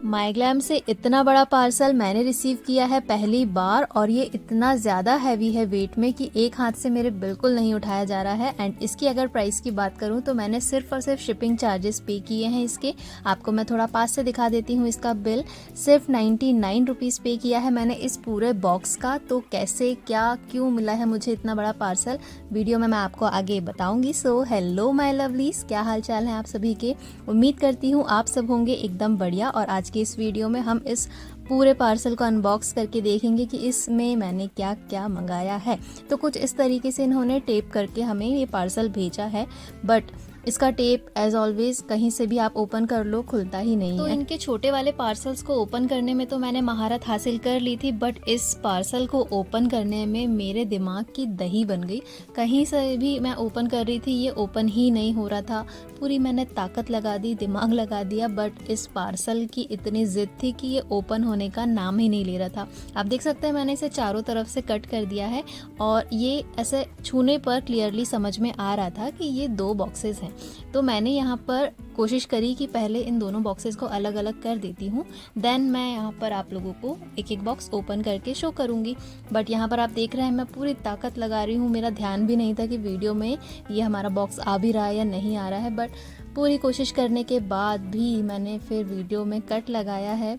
MyGlamm से इतना बड़ा पार्सल मैंने रिसीव किया है पहली बार, और ये इतना ज़्यादा हैवी है वेट में कि एक हाथ से मेरे बिल्कुल नहीं उठाया जा रहा है। एंड इसकी अगर प्राइस की बात करूँ तो मैंने सिर्फ और सिर्फ शिपिंग चार्जेस पे किए हैं इसके। आपको मैं थोड़ा पास से दिखा देती हूँ इसका बिल। सिर्फ 99 रुपीज़ पे किया है मैंने इस पूरे बॉक्स का। तो कैसे क्या क्यों मिला है मुझे इतना बड़ा पार्सल, वीडियो में मैं आपको आगे बताऊँगी। सो हेलो माय लवलीज, क्या हाल चाल है आप सभी के। उम्मीद करती हूँ आप सब होंगे एकदम बढ़िया। और आज के इस वीडियो में हम इस पूरे पार्सल को अनबॉक्स करके देखेंगे कि इसमें मैंने क्या क्या मंगाया है। तो कुछ इस तरीके से इन्होंने टेप करके हमें ये पार्सल भेजा है, बट इसका टेप एज ऑलवेज कहीं से भी आप ओपन कर लो खुलता ही नहीं है। तो इनके छोटे वाले पार्सल्स को ओपन करने में तो मैंने महारत हासिल कर ली थी, बट इस पार्सल को ओपन करने में मेरे दिमाग की दही बन गई। कहीं से भी मैं ओपन कर रही थी, ये ओपन ही नहीं हो रहा था। पूरी मैंने ताकत लगा दी, दिमाग लगा दिया, बट इस पार्सल की इतनी जिद थी कि ये ओपन होने का नाम ही नहीं ले रहा था। आप देख सकते हैं मैंने इसे चारों तरफ से कट कर दिया है, और ये ऐसे छूने पर क्लियरली समझ में आ रहा था कि ये 2 बॉक्सेस हैं। तो मैंने यहाँ पर कोशिश करी कि पहले इन दोनों बॉक्सेस को अलग अलग कर देती हूँ, देन मैं यहाँ पर आप लोगों को एक एक बॉक्स ओपन करके शो करूँगी। बट यहाँ पर आप देख रहे हैं मैं पूरी ताकत लगा रही हूँ। मेरा ध्यान भी नहीं था कि वीडियो में ये हमारा बॉक्स आ भी रहा है या नहीं आ रहा है, बट पूरी कोशिश करने के बाद भी मैंने फिर वीडियो में कट लगाया है।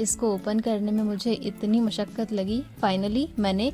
इसको ओपन करने में मुझे इतनी मशक्क़त लगी। फाइनली मैंने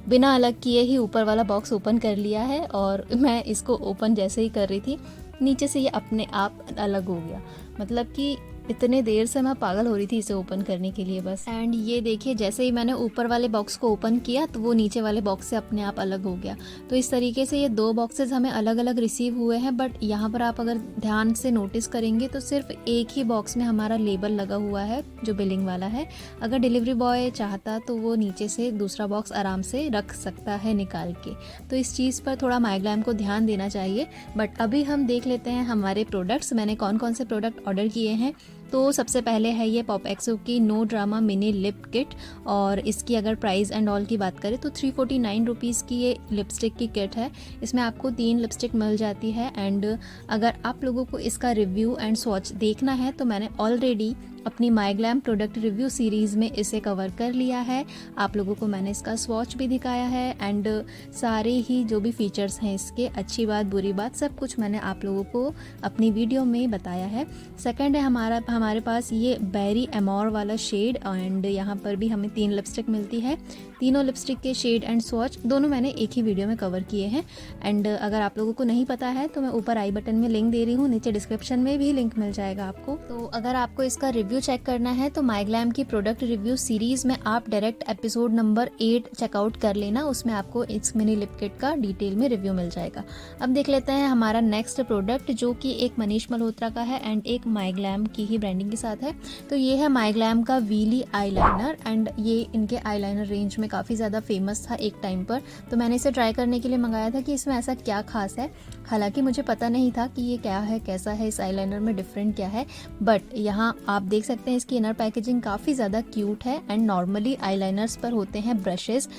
बिना अलग किए ही ऊपर वाला बॉक्स ओपन कर लिया है, और मैं इसको ओपन जैसे ही कर रही थी नीचे से ये अपने आप अलग हो गया। मतलब कि इतने देर से मैं पागल हो रही थी इसे ओपन करने के लिए बस। एंड ये देखिए जैसे ही मैंने ऊपर वाले बॉक्स को ओपन किया तो वो नीचे वाले बॉक्स से अपने आप अलग हो गया। तो इस तरीके से ये 2 बॉक्सेस हमें अलग अलग रिसीव हुए हैं, बट यहाँ पर आप अगर ध्यान से नोटिस करेंगे तो सिर्फ एक ही बॉक्स में हमारा लेबल लगा हुआ है जो बिलिंग वाला है। अगर डिलीवरी बॉय चाहता तो वो नीचे से दूसरा बॉक्स आराम से रख सकता है निकाल के। तो इस चीज़ पर थोड़ा माइग्लैम को ध्यान देना चाहिए। बट अभी हम देख लेते हैं हमारे प्रोडक्ट्स, मैंने कौन कौन से प्रोडक्ट ऑर्डर किए हैं। तो सबसे पहले है ये पॉप एक्सो की no drama mini lip kit, और इसकी अगर प्राइस एंड ऑल की बात करें तो 349 रुपीज़ की ये लिपस्टिक की किट है। इसमें आपको 3 लिपस्टिक मिल जाती है। एंड अगर आप लोगों को इसका रिव्यू एंड स्वॉच देखना है तो मैंने ऑलरेडी अपनी माइग्लैम प्रोडक्ट रिव्यू सीरीज़ में इसे कवर कर लिया है। आप लोगों को मैंने इसका स्वॉच भी दिखाया है, एंड सारे ही जो भी फीचर्स हैं इसके, अच्छी बात बुरी बात, सब कुछ मैंने आप लोगों को अपनी वीडियो में बताया है। सेकंड है हमारे पास ये बेरी एमोर वाला शेड, एंड यहाँ पर भी हमें 3 लिपस्टिक मिलती है। तीनों लिपस्टिक के शेड एंड स्वॉच दोनों मैंने एक ही वीडियो में कवर किए हैं। एंड अगर आप लोगों को नहीं पता है तो मैं ऊपर आई बटन में लिंक दे रही हूँ, नीचे डिस्क्रिप्शन में भी लिंक मिल जाएगा आपको। तो अगर आपको इसका रिव्यू चेक करना है तो माइग्लैम की प्रोडक्ट रिव्यू सीरीज में आप डायरेक्ट एपिसोड नंबर 8 चेकआउट कर लेना, उसमें आपको इस मिनी लिप किट का डिटेल में रिव्यू मिल जाएगा। अब देख लेते हैं हमारा नेक्स्ट प्रोडक्ट, जो कि एक मनीष मल्होत्रा का है एंड एक माइग्लैम की ही ब्रांडिंग के साथ है। तो ये है माइग्लैम का व्हीली आईलाइनर, एंड ये इनके आईलाइनर रेंज में काफ़ी ज़्यादा फेमस था एक टाइम पर। तो मैंने इसे ट्राई करने के लिए मंगाया था कि इसमें ऐसा क्या खास है। हालांकि मुझे पता नहीं था कि ये क्या है, कैसा है, इस आईलाइनर में डिफरेंट क्या है। बट यहाँ आप देख सकते हैं इसकी इनर पैकेजिंग काफ़ी ज़्यादा क्यूट है। एंड नॉर्मली आईलाइनर्स पर होते हैं ब्रशेस,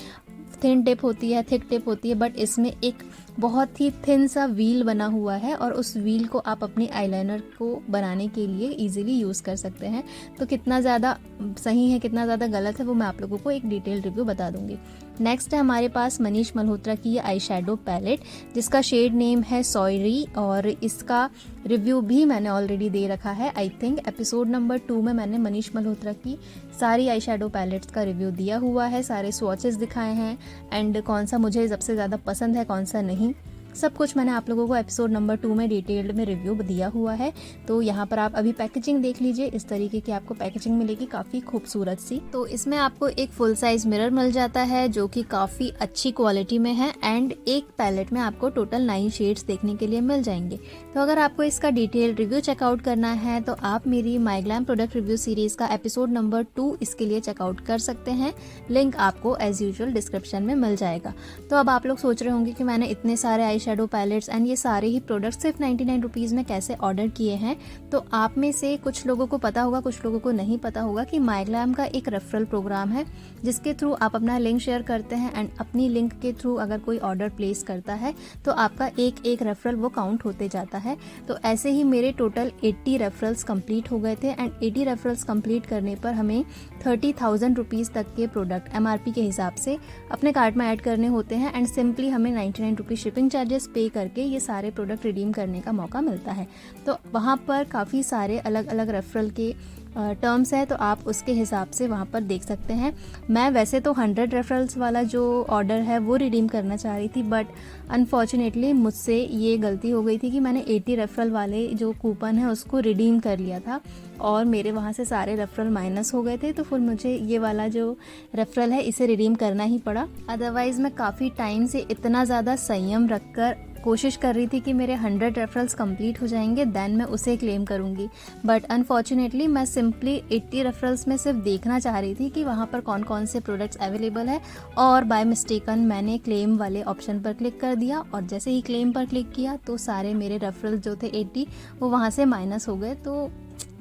थिन टिप होती है, थिक टिप होती है, बट इसमें एक बहुत ही थिन सा व्हील बना हुआ है, और उस व्हील को आप अपनी आईलाइनर को बनाने के लिए इजीली यूज़ कर सकते हैं। तो कितना ज़्यादा सही है कितना ज़्यादा गलत है वो मैं आप लोगों को एक डिटेल रिव्यू बता दूंगी। नेक्स्ट है हमारे पास मनीष मल्होत्रा की ये आई शेडो पैलेट, जिसका शेड नेम है सॉयरी, और इसका रिव्यू भी मैंने ऑलरेडी दे रखा है। आई थिंक एपिसोड नंबर 2 में मैंने मनीष मल्होत्रा की सारी आई शेडो पैलेट्स का रिव्यू दिया हुआ है, सारे स्वॉचेस दिखाए हैं, एंड कौन सा मुझे सबसे ज़्यादा पसंद है कौन सा नहीं, सब कुछ मैंने आप लोगों को एपिसोड नंबर 2 में डिटेल्ड में रिव्यू दिया हुआ है। तो यहाँ पर आप अभी पैकेजिंग देख लीजिए, इस तरीके की आपको पैकेजिंग मिलेगी काफ़ी खूबसूरत सी। तो इसमें आपको एक फुल साइज मिरर मिल जाता है जो कि काफ़ी अच्छी क्वालिटी में है, एंड एक पैलेट में आपको टोटल 9 शेड्स देखने के लिए मिल जाएंगे। तो अगर आपको इसका डिटेल रिव्यू चेकआउट करना है तो आप मेरी माइग्लैम प्रोडक्ट रिव्यू सीरीज़ का एपिसोड नंबर 2 इसके लिए चेकआउट कर सकते हैं। लिंक आपको एज यूजुअल डिस्क्रिप्शन में मिल जाएगा। तो अब आप लोग सोच रहे होंगे कि मैंने इतने सारे आई शेडो पैलेट्स एंड ये सारे ही प्रोडक्ट्स सिर्फ 99 रुपीज़ में कैसे ऑर्डर किए हैं। तो आप में से कुछ लोगों को पता होगा, कुछ लोगों को नहीं पता होगा कि माइग्लैम का एक रेफरल प्रोग्राम है जिसके थ्रू आप अपना लिंक शेयर करते हैं एंड अपनी लिंक के थ्रू अगर कोई ऑर्डर प्लेस करता है तो आपका एक एक रेफरल वो काउंट होते जाता है। तो ऐसे ही मेरे टोटल 80 रेफरल्स कंप्लीट हो गए थे एंड 80 रेफरल्स कंप्लीट करने पर हमें 30,000 रुपीज़ तक के प्रोडक्ट MRP के हिसाब से अपने कार्ट में ऐड करने होते हैं एंड सिंपली हमें 99 रुपीज़ शिपिंग चार्जेस पे करके ये सारे प्रोडक्ट रिडीम करने का मौका मिलता है। तो वहाँ पर काफ़ी सारे अलग अलग रेफरल के टर्म्स है, तो आप उसके हिसाब से वहाँ पर देख सकते हैं। मैं वैसे तो 100 रेफरल्स वाला जो ऑर्डर है वो रिडीम करना चाह रही थी, बट अनफॉर्चुनेटली मुझसे ये गलती हो गई थी कि मैंने 80 रेफरल वाले जो कूपन है उसको रिडीम कर लिया था और मेरे वहाँ से सारे रेफरल माइनस हो गए थे। तो फिर मुझे ये वाला जो रेफरल है इसे रिडीम करना ही पड़ा। अदरवाइज़ मैं काफ़ी टाइम से इतना ज़्यादा संयम रखकर कोशिश कर रही थी कि मेरे 100 रेफरल्स कंप्लीट हो जाएंगे देन मैं उसे क्लेम करूँगी, बट अनफॉर्चुनेटली मैं सिंपली 80 रेफरल्स में सिर्फ देखना चाह रही थी कि वहाँ पर कौन कौन से प्रोडक्ट्स अवेलेबल है और बाय मिस्टेकन मैंने क्लेम वाले ऑप्शन पर क्लिक कर दिया और जैसे ही क्लेम पर क्लिक किया तो सारे मेरे रेफरल्स जो थे 80 वो वहाँ से माइनस हो गए। तो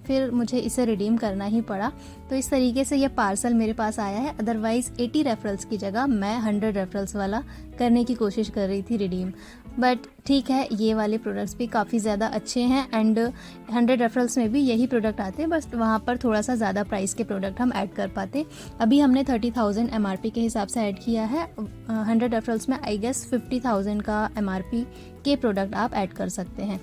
फिर मुझे इसे रिडीम करना ही पड़ा। तो इस तरीके से ये पार्सल मेरे पास आया है। अदरवाइज़ 80 रेफरल्स की जगह मैं 100 रेफरल्स वाला करने की कोशिश कर रही थी रिडीम, बट ठीक है, ये वाले प्रोडक्ट्स भी काफ़ी ज़्यादा अच्छे हैं एंड 100 रेफरल्स में भी यही प्रोडक्ट आते हैं, बस वहाँ पर थोड़ा सा ज़्यादा प्राइस के प्रोडक्ट हम ऐड कर पाते। अभी हमने 30,000 MRP के हिसाब से ऐड किया है। 100 रेफरल्स में आई गेस 50,000 का MRP के प्रोडक्ट आप ऐड कर सकते हैं।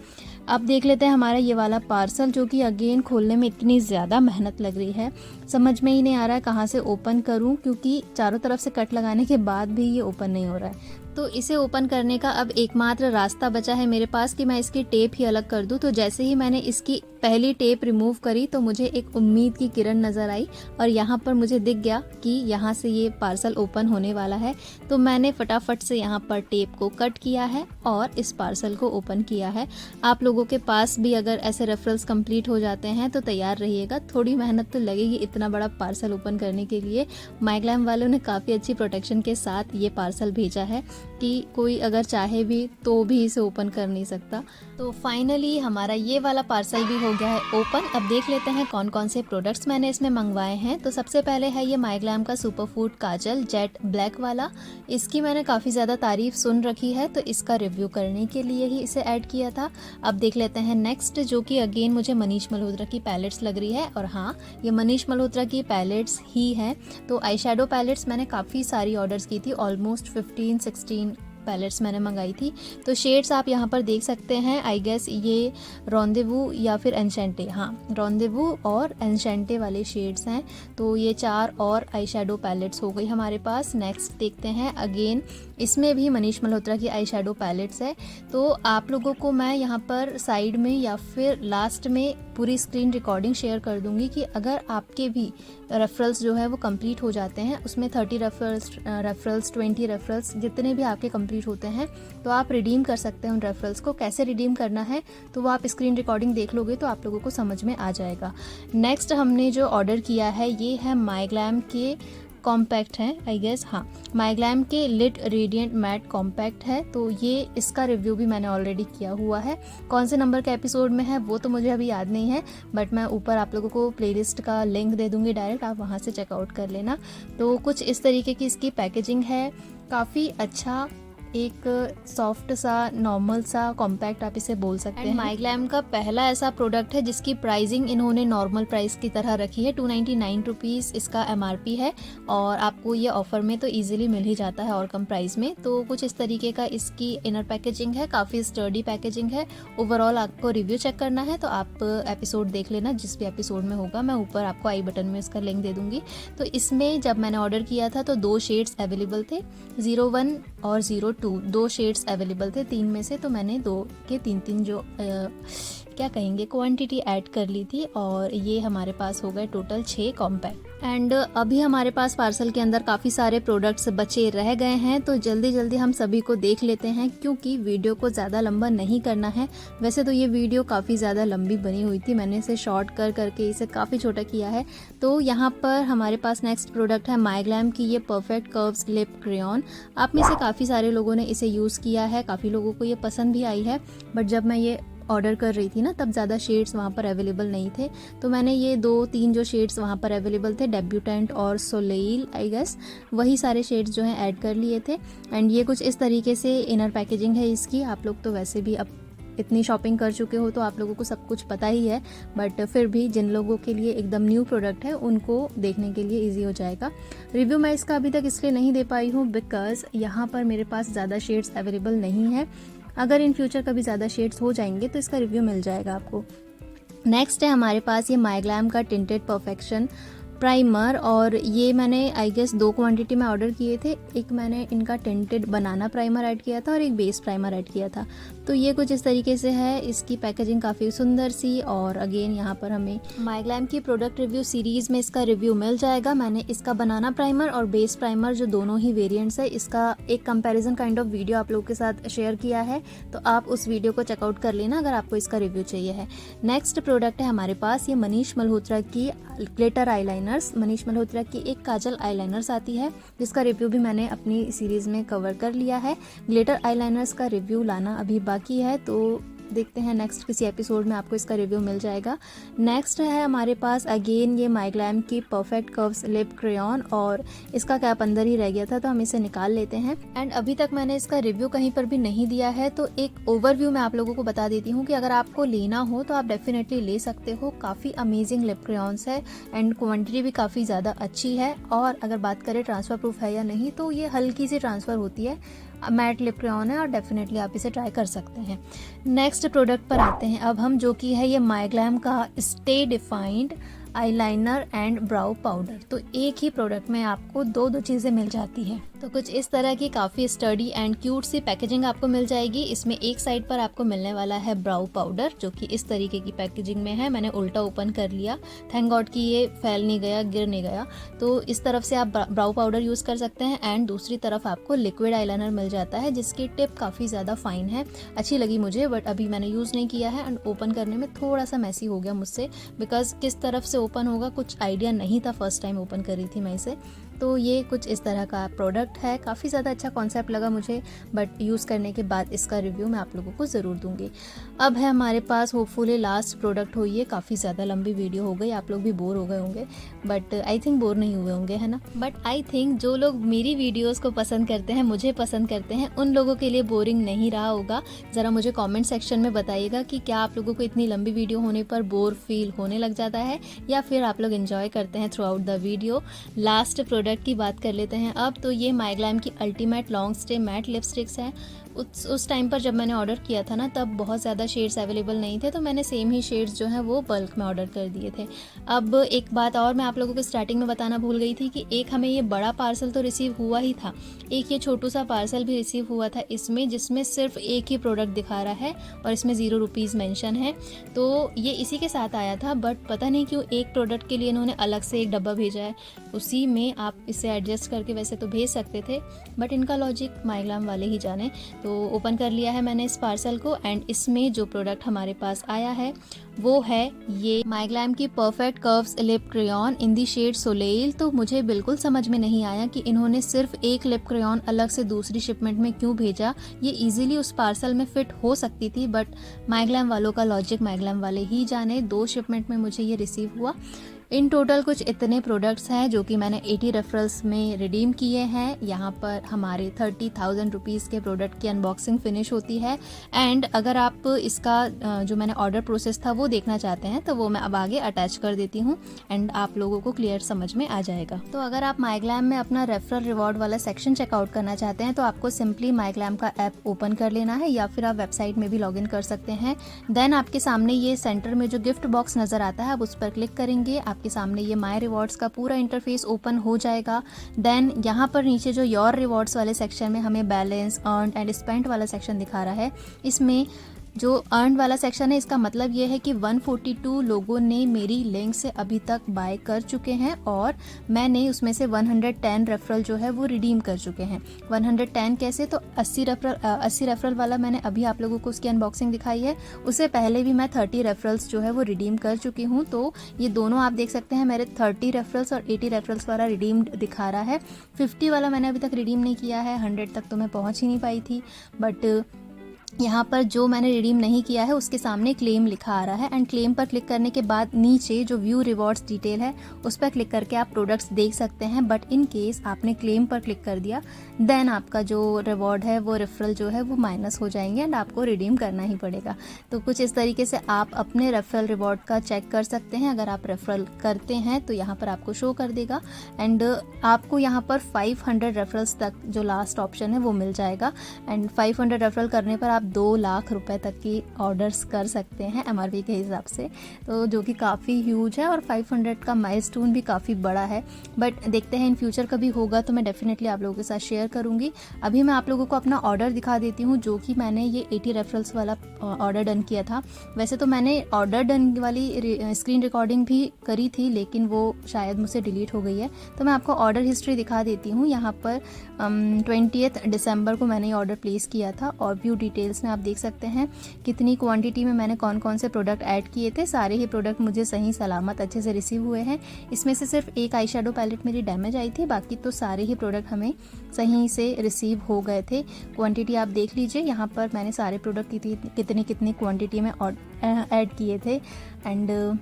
अब देख लेते हैं हमारा ये वाला पार्सल, जो कि अगेन खोलने में इतनी ज़्यादा मेहनत लग रही है, समझ में ही नहीं आ रहा है कहाँ से ओपन करूँ, क्योंकि चारों तरफ से कट लगाने के बाद भी ये ओपन नहीं हो रहा है। तो इसे ओपन करने का अब एकमात्र रास्ता बचा है मेरे पास कि मैं इसकी टेप ही अलग कर दूं। तो जैसे ही मैंने इसकी पहली टेप रिमूव करी तो मुझे एक उम्मीद की किरण नज़र आई और यहाँ पर मुझे दिख गया कि यहाँ से ये पार्सल ओपन होने वाला है। तो मैंने फटाफट से यहाँ पर टेप को कट किया है और इस पार्सल को ओपन किया है। आप लोगों के पास भी अगर ऐसे रेफरल्स कंप्लीट हो जाते हैं तो तैयार रहिएगा, थोड़ी मेहनत तो लगेगी इतना बड़ा पार्सल ओपन करने के लिए। माइग्लैम वालों ने काफ़ी अच्छी प्रोटेक्शन के साथ ये पार्सल भेजा है कि कोई अगर चाहे भी तो भी इसे ओपन कर नहीं सकता। तो फाइनली हमारा ये वाला पार्सल भी हो गया है ओपन। अब देख लेते हैं कौन कौन से प्रोडक्ट्स मैंने इसमें मंगवाए हैं। तो सबसे पहले है ये माइग्लैम का सुपर फूड काजल जेट ब्लैक वाला। इसकी मैंने काफ़ी ज़्यादा तारीफ सुन रखी है तो इसका रिव्यू करने के लिए ही इसे ऐड किया था। अब देख लेते हैं नेक्स्ट, जो कि अगेन मुझे मनीष मल्होत्रा की पैलेट्स लग रही है और हाँ, ये मनीष मल्होत्रा की पैलेट्स ही है। तो आई शेडो पैलेट्स मैंने काफ़ी सारी ऑर्डर्स की थी, ऑलमोस्ट 15-16 पैलेट्स मैंने मंगाई थी। तो शेड्स आप यहाँ पर देख सकते हैं, आई गेस ये रॉन्देवू या फिर एनशेंटे, हाँ रॉन्देवू और एनशेंटे वाले शेड्स हैं। तो ये 4 और आई शेडो पैलेट्स हो गई हमारे पास। नेक्स्ट देखते हैं, अगेन इसमें भी मनीष मल्होत्रा की आई शेडो पैलेट्स है। तो आप लोगों को मैं यहाँ पर साइड में या फिर लास्ट में पूरी स्क्रीन रिकॉर्डिंग शेयर कर दूंगी कि अगर आपके भी रेफरल्स जो है वो कंप्लीट हो जाते हैं, उसमें 30 रेफरल्स 20 रेफरल्स जितने भी आपके कंप्लीट होते हैं तो आप रिडीम कर सकते हैं उन रेफरल्स को। कैसे रिडीम करना है तो वो आप स्क्रीन रिकॉर्डिंग देख लोगे तो आप लोगों को समझ में आ जाएगा। नेक्स्ट हमने जो ऑर्डर किया है ये है माइग्लैम के कॉम्पैक्ट है, आई गेस हाँ माइग्लैम के लिट रेडिएंट मैट कॉम्पैक्ट है। तो ये इसका रिव्यू भी मैंने ऑलरेडी किया हुआ है। कौन से नंबर के एपिसोड में है वो तो मुझे अभी याद नहीं है, बट मैं ऊपर आप लोगों को प्लेलिस्ट का लिंक दे दूंगी डायरेक्ट, आप वहाँ से चेकआउट कर लेना। तो कुछ इस तरीके की इसकी पैकेजिंग है, काफ़ी अच्छा एक सॉफ्ट सा नॉर्मल सा कॉम्पैक्ट आप इसे बोल सकते हैं। माइग्लैम का पहला ऐसा प्रोडक्ट है जिसकी प्राइसिंग इन्होंने नॉर्मल प्राइस की तरह रखी है। 299 रुपीज़ इसका MRP है और आपको ये ऑफर में तो इजीली मिल ही जाता है और कम प्राइस में। तो कुछ इस तरीके का इसकी इनर पैकेजिंग है, काफ़ी स्टर्डी पैकेजिंग है। ओवरऑल आपको रिव्यू चेक करना है तो आप एपिसोड देख लेना, जिस भी एपिसोड में होगा मैं ऊपर आपको आई बटन में इसका लिंक दे दूंगी। तो इसमें जब मैंने ऑर्डर किया था तो 2 शेड्स अवेलेबल थे, 01 और 02, 2 शेड्स अवेलेबल थे 3 में से। तो मैंने 2 के 3 जो क्या कहेंगे क्वांटिटी ऐड कर ली थी और ये हमारे पास हो गए टोटल 6 कॉम्पैक्ट। एंड अभी हमारे पास पार्सल के अंदर काफ़ी सारे प्रोडक्ट्स बचे रह गए हैं, तो जल्दी जल्दी हम सभी को देख लेते हैं क्योंकि वीडियो को ज़्यादा लंबा नहीं करना है। वैसे तो ये वीडियो काफ़ी ज़्यादा लंबी बनी हुई थी, मैंने इसे शॉर्ट करके इसे काफ़ी छोटा किया है। तो यहाँ पर हमारे पास नेक्स्ट प्रोडक्ट है माइग्लैम की ये परफेक्ट कर्व्स लिप क्रेयॉन। आप में से काफ़ी सारे लोगों ने इसे यूज़ किया है, काफ़ी लोगों को ये पसंद भी आई है, बट जब मैं ये ऑर्डर कर रही थी ना तब ज़्यादा शेड्स वहाँ पर अवेलेबल नहीं थे, तो मैंने ये 2-3 जो शेड्स वहाँ पर अवेलेबल थे, डेब्यूटेंट और सोलेइल आई गेस, वही सारे शेड्स जो हैं ऐड कर लिए थे। एंड ये कुछ इस तरीके से इनर पैकेजिंग है इसकी। आप लोग तो वैसे भी अब इतनी शॉपिंग कर चुके हो तो आप लोगों को सब कुछ पता ही है, बट फिर भी जिन लोगों के लिए एकदम न्यू प्रोडक्ट है उनको देखने के लिए ईजी हो जाएगा। रिव्यू मैं इसका अभी तक इसलिए नहीं दे पाई हूँ बिकॉज़ यहाँ पर मेरे पास ज़्यादा शेड्स अवेलेबल नहीं है। अगर इन फ्यूचर कभी ज़्यादा शेड्स हो जाएंगे तो इसका रिव्यू मिल जाएगा आपको। नेक्स्ट है हमारे पास ये माइग्लैम का टिंटेड परफेक्शन प्राइमर, और ये मैंने आई गेस 2 क्वांटिटी में ऑर्डर किए थे। एक मैंने इनका टिंटेड बनाना प्राइमर ऐड किया था और एक बेस प्राइमर ऐड किया था। तो ये कुछ इस तरीके से है, इसकी पैकेजिंग काफ़ी सुंदर सी। और अगेन यहाँ पर हमें माइग्लैम की प्रोडक्ट रिव्यू सीरीज़ में इसका रिव्यू मिल जाएगा। मैंने इसका बनाना प्राइमर और बेस प्राइमर जो दोनों ही वेरिएंट्स है, इसका एक कंपैरिजन काइंड ऑफ वीडियो आप लोगों के साथ शेयर किया है, तो आप उस वीडियो को चेकआउट कर लेना अगर आपको इसका रिव्यू चाहिए है। नेक्स्ट प्रोडक्ट है हमारे पास ये मनीष मल्होत्रा की ग्लिटर आईलाइनर्स। मनीष मल्होत्रा की एक काजल आईलाइनर्स आती है जिसका रिव्यू भी मैंने अपनी सीरीज में कवर कर लिया है। ग्लिटर आईलाइनर्स का रिव्यू लाना अभी बाकी है, तो देखते हैं नेक्स्ट किसी एपिसोड में आपको इसका रिव्यू मिल जाएगा। नेक्स्ट है हमारे पास अगेन ये माइग्लैम की परफेक्ट कर्व्स लिप क्रेयॉन, और इसका कैप अंदर ही रह गया था तो हम इसे निकाल लेते हैं। एंड अभी तक मैंने इसका रिव्यू कहीं पर भी नहीं दिया है, तो एक ओवरव्यू मैं आप लोगों को बता देती हूँ कि अगर आपको लेना हो तो आप डेफिनेटली ले सकते हो। काफ़ी अमेजिंग लिप क्रेयॉन्स है एंड क्वान्टिटी भी काफ़ी ज़्यादा अच्छी है। और अगर बात करें ट्रांसफ़र प्रूफ है या नहीं, तो ये हल्की सी ट्रांसफ़र होती है, मैट लिप क्रेयॉन है और डेफिनेटली आप इसे ट्राई कर सकते हैं। नेक्स्ट प्रोडक्ट पर आते हैं अब हम, जो कि है ये माइग्लैम का stay defined eyeliner and brow powder. तो एक ही प्रोडक्ट में आपको दो चीज़ें मिल जाती हैं। तो कुछ इस तरह की काफ़ी स्टडी एंड क्यूट सी पैकेजिंग आपको मिल जाएगी। इसमें एक साइड पर आपको मिलने वाला है ब्राउ पाउडर, जो कि इस तरीके की पैकेजिंग में है। मैंने उल्टा ओपन कर लिया, थैंक गॉड कि ये फैल नहीं गया, गिर नहीं गया। तो इस तरफ से आप ब्राउ पाउडर यूज़ कर सकते हैं एंड दूसरी तरफ आपको लिक्विड आईलाइनर मिल जाता है जिसकी टिप काफ़ी ज़्यादा फाइन है, अच्छी लगी मुझे, बट अभी मैंने यूज़ नहीं किया है एंड ओपन करने में थोड़ा सा मैसी हो गया मुझसे, बिकॉज किस तरफ से ओपन होगा कुछ आइडिया नहीं था, फर्स्ट टाइम ओपन कर रही थी मैं इसे। तो ये कुछ इस तरह का प्रोडक्ट है, काफ़ी ज़्यादा अच्छा कॉन्सेप्ट लगा मुझे, बट यूज़ करने के बाद इसका रिव्यू मैं आप लोगों को ज़रूर दूंगी। अब है हमारे पास होपफुली लास्ट प्रोडक्ट हो। ये काफ़ी ज़्यादा लंबी वीडियो हो गई, आप लोग भी बोर हो गए होंगे, बट आई थिंक बोर नहीं हुए होंगे, है ना। बट आई थिंक जो लोग मेरी वीडियोज़ को पसंद करते हैं, मुझे पसंद करते हैं, उन लोगों के लिए बोरिंग नहीं रहा होगा। ज़रा मुझे कॉमेंट सेक्शन में बताइएगा कि क्या आप लोगों को इतनी लंबी वीडियो होने पर बोर फील होने लग जाता है या फिर आप लोग एंजॉय करते हैं through out the video. Last product की बात कर लेते हैं अब। तो ये माइग्लैम की ultimate long stay matte lipsticks हैं। उस टाइम पर जब मैंने ऑर्डर किया था ना, तब बहुत ज़्यादा शेड्स अवेलेबल नहीं थे, तो मैंने सेम ही शेड्स जो हैं वो बल्क में ऑर्डर कर दिए थे। अब एक बात और मैं आप लोगों को स्टार्टिंग में बताना भूल गई थी कि एक हमें ये बड़ा पार्सल तो रिसीव हुआ ही था, एक ये छोटू सा पार्सल भी रिसीव हुआ था इसमें, जिसमें सिर्फ एक ही प्रोडक्ट दिखा रहा है और इसमें 0 रुपीज़ मेंशन है। तो ये इसी के साथ आया था, बट पता नहीं क्यों एक प्रोडक्ट के लिए इन्होंने अलग से एक डब्बा भेजा है। उसी में आप इसे एडजस्ट करके वैसे तो भेज सकते थे, बट इनका लॉजिक माइग्लैम वाले ही जाने। तो ओपन कर लिया है मैंने इस पार्सल को एंड इसमें जो प्रोडक्ट हमारे पास आया है वो है ये माइग्लैम की perfect curves lip crayon in the shade Soleil. तो मुझे बिल्कुल समझ में नहीं आया कि इन्होंने सिर्फ एक लिप क्रेयॉन अलग से दूसरी शिपमेंट में क्यों भेजा। ये इजीली उस पार्सल में फिट हो सकती थी, बट माइग्लैम वालों का लॉजिक माइग्लैम वाले ही जाने। 2 शिपमेंट में मुझे ये रिसीव हुआ। इन टोटल कुछ इतने प्रोडक्ट्स हैं जो कि मैंने 80 रेफरल्स में रिडीम किए हैं। यहाँ पर हमारे 30,000 रुपीज़ के प्रोडक्ट की अनबॉक्सिंग फिनिश होती है। एंड अगर आप इसका जो मैंने ऑर्डर प्रोसेस था वो देखना चाहते हैं तो वो मैं अब आगे अटैच कर देती हूँ एंड आप लोगों को क्लियर समझ में आ जाएगा। तो अगर आप माइग्लैम में अपना रेफरल रिवॉर्ड वाला सेक्शन चेकआउट करना चाहते हैं तो आपको सिंपली माइग्लैम का ऐप ओपन कर लेना है, या फिर आप वेबसाइट में भी लॉगिन कर सकते हैं। देन आपके सामने ये सेंटर में जो गिफ्ट बॉक्स नज़र आता है आप उस पर क्लिक करेंगे, आपके सामने ये माय रिवॉर्ड्स का पूरा इंटरफेस ओपन हो जाएगा। देन यहाँ पर नीचे जो योर रिवॉर्ड्स वाले सेक्शन में हमें बैलेंस, अर्न एंड स्पेंट वाला सेक्शन दिखा रहा है, इसमें जो अर्न वाला सेक्शन है इसका मतलब ये है कि 142 लोगों ने मेरी लिंक से अभी तक बाय कर चुके हैं और मैंने उसमें से 110 रेफरल जो है वो रिडीम कर चुके हैं। 110 कैसे, तो 80 रेफरल वाला मैंने अभी आप लोगों को उसकी अनबॉक्सिंग दिखाई है। उससे पहले भी मैं 30 रेफरल्स जो है वो रिडीम कर चुकी हूँ। तो ये दोनों आप देख सकते हैं मेरे 30 रेफरल्स और 80 रेफरल्स वाला रिडीम्ड दिखा रहा है। 50 वाला मैंने अभी तक रिडीम नहीं किया है, 100 तक तो मैं पहुँच ही नहीं पाई थी। बट यहाँ पर जो मैंने रिडीम नहीं किया है उसके सामने क्लेम लिखा आ रहा है एंड क्लेम पर क्लिक करने के बाद नीचे जो व्यू रिवॉर्ड्स डिटेल है उस पर क्लिक करके आप प्रोडक्ट्स देख सकते हैं। बट इन केस आपने क्लेम पर क्लिक कर दिया देन आपका जो रिवॉर्ड है वो रेफरल जो है वो माइनस हो जाएंगे एंड आपको रिडीम करना ही पड़ेगा। तो कुछ इस तरीके से आप अपने रेफरल रिवॉर्ड का चेक कर सकते हैं। अगर आप रेफरल करते हैं तो यहाँ पर आपको शो कर देगा एंड आपको यहाँ पर 500 रेफरल्स तक जो लास्ट ऑप्शन है वो मिल जाएगा एंड 500 रेफरल करने पर आप 2 लाख रुपए तक की ऑर्डर्स कर सकते हैं MRP के हिसाब से, तो जो कि काफ़ी ह्यूज है और 500 का माइलस्टोन भी काफ़ी बड़ा है। बट देखते हैं इन फ्यूचर कभी होगा तो मैं डेफिनेटली आप लोगों के साथ शेयर करूंगी। अभी मैं आप लोगों को अपना ऑर्डर दिखा देती हूँ जो कि मैंने ये 80 रेफरल्स वाला ऑर्डर डन किया था। वैसे तो मैंने ऑर्डर डन वाली स्क्रीन रिकॉर्डिंग भी करी थी लेकिन वो शायद मुझसे डिलीट हो गई है, तो मैं आपको ऑर्डर हिस्ट्री दिखा देती हूँ। यहाँ पर 20 दिसंबर को मैंने ये ऑर्डर प्लेस किया था और व्यू डिटेल्स में आप देख सकते हैं कितनी क्वांटिटी में मैंने कौन कौन से प्रोडक्ट ऐड किए थे। सारे ही प्रोडक्ट मुझे सही सलामत अच्छे से रिसीव हुए हैं। इसमें से सिर्फ एक आई शेडो पैलेट मेरी डैमेज आई थी, बाकी तो सारे ही प्रोडक्ट हमें सही से रिसीव हो गए थे। क्वांटिटी आप देख लीजिए, यहाँ पर मैंने सारे प्रोडक्ट कितनी कितनी क्वांटिटी में ऐड किए थे एंड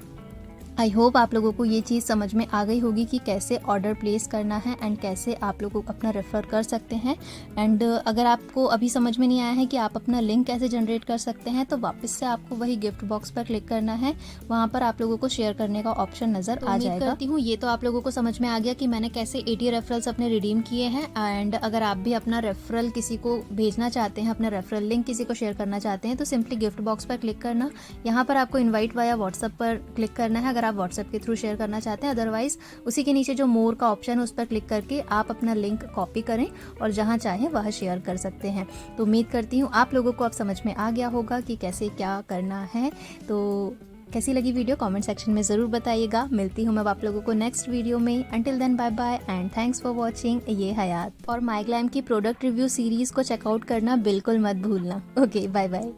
आई होप आप लोगों को ये चीज़ समझ में आ गई होगी कि कैसे ऑर्डर प्लेस करना है एंड कैसे आप लोगों को अपना रेफ़र कर सकते हैं। एंड अगर आपको अभी समझ में नहीं आया है कि आप अपना लिंक कैसे जनरेट कर सकते हैं तो वापस से आपको वही गिफ्ट बॉक्स पर क्लिक करना है, वहाँ पर आप लोगों को शेयर करने का ऑप्शन नज़र आ जाएगा। करती हूँ ये तो आप लोगों को समझ में आ गया कि मैंने कैसे 80 रेफरल्स अपने रिडीम किए हैं। एंड अगर आप भी अपना रेफरल किसी को भेजना चाहते हैं, अपना रेफरल लिंक किसी को शेयर करना चाहते हैं तो सिंपली गिफ्ट बॉक्स पर क्लिक करना, यहाँ पर आपको इन्वाइट वाया व्हाट्सएप पर क्लिक करना है अगर आप व्हाट्सएप के थ्रू शेयर करना चाहते हैं। अदरवाइज उसी के नीचे जो मोर का ऑप्शन है उस पर क्लिक करके आप अपना लिंक कॉपी करें और जहां चाहें वहां शेयर कर सकते हैं। तो उम्मीद करती हूँ आप लोगों को अब समझ में आ गया होगा कि कैसे क्या करना है। तो कैसी लगी वीडियो कमेंट सेक्शन में ज़रूर बताइएगा। मिलती हूँ मैं आप लोगों को नेक्स्ट वीडियो में। Until then bye bye and thanks for watching ये हयात। और माइग्लैम की प्रोडक्ट रिव्यू सीरीज़ को चेकआउट करना बिल्कुल मत भूलना। Okay bye bye.